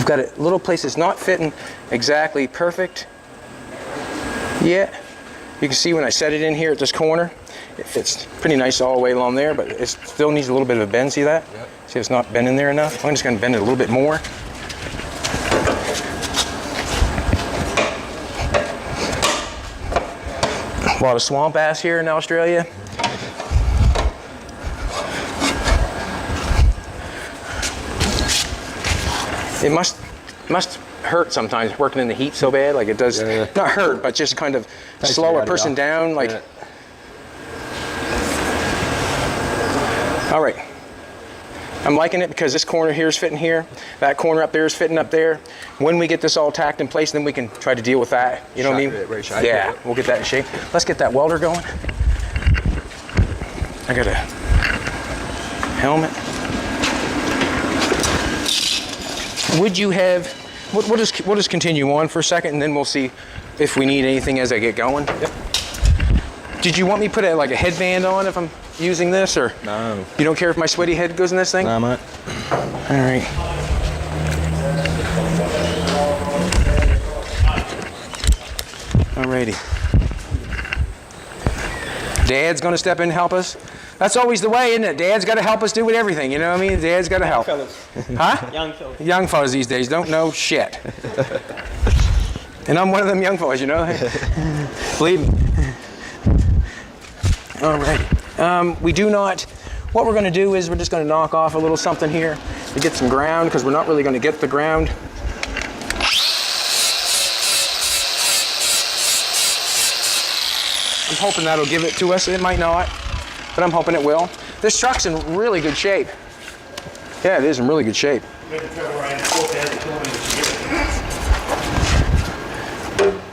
I've got a little place that's not fitting exactly perfect yet. You can see when I set it in here at this corner, it fits pretty nice all the way along there, but it still needs a little bit of a bend. See that? Yep. See, it's not bending there enough. I'm just going to bend it a little bit more. A lot of swamp ass here in Australia. It must hurt sometimes working in the heat so bad, like it does. Yeah. Not hurt, but just kind of slow a person down. Like, yeah. All right. I'm liking it because this corner here is fitting here. That corner up there is fitting up there. When we get this all tacked in place, then we can try to deal with that. You know what I mean? Right, shape yeah, we'll get that in shape. Let's get that welder going. I got a helmet. Would you have, we'll just continue on for a second and then we'll see if we need anything as I get going. Yep. Did you want me to put like a headband on if I'm using this, or? No. You don't care if my sweaty head goes in this thing? No, mate. All right. Alrighty. Dad's gonna step in and help us. That's always the way, isn't it? Dad's got to help us do with everything, you know what I mean? Dad's got to help. Fellas. Huh? Young fellas. Young fellas these days don't know shit. And I'm one of them young fellas, you know? Believe me. Alrighty. We do not, what we're going to do is we're just going to knock off a little something here to get some ground, because we're not really going to get the ground. I'm hoping that'll give it to us. It might not, but I'm hoping it will. This truck's in really good shape. Yeah, it is in really good shape.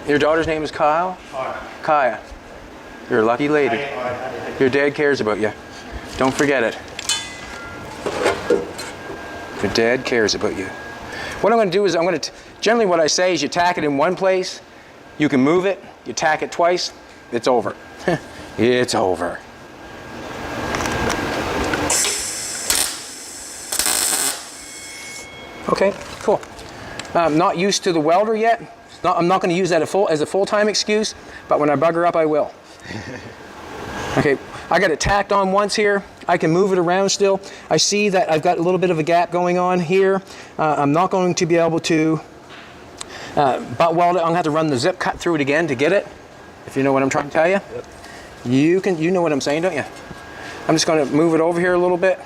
Your daughter's name is Kyle? Kaya. You're a lucky lady. Your dad cares about you. Don't forget it. Your dad cares about you. What I'm going to do is generally what I say is you tack it in one place, you can move it, you tack it twice, it's over. It's over. Okay, cool. I'm not used to the welder yet. I'm not going to use that as a full-time excuse, but when I bug her up, I will. Okay, I got it tacked on once here. I can move it around still. I see that I've got a little bit of a gap going on here. I'm not going to be able to butt weld it. I'm going to have to run the zip cut through it again to get it, if you know what I'm trying to tell you. Yep. You know what I'm saying, don't you? I'm just going to move it over here a little bit.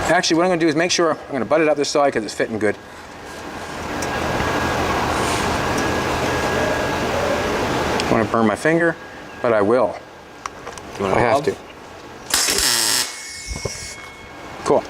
Actually, what I'm going to do is make sure I'm going to butt it up this side because it's fitting good. I want to burn my finger, but I will. I have to. Cool.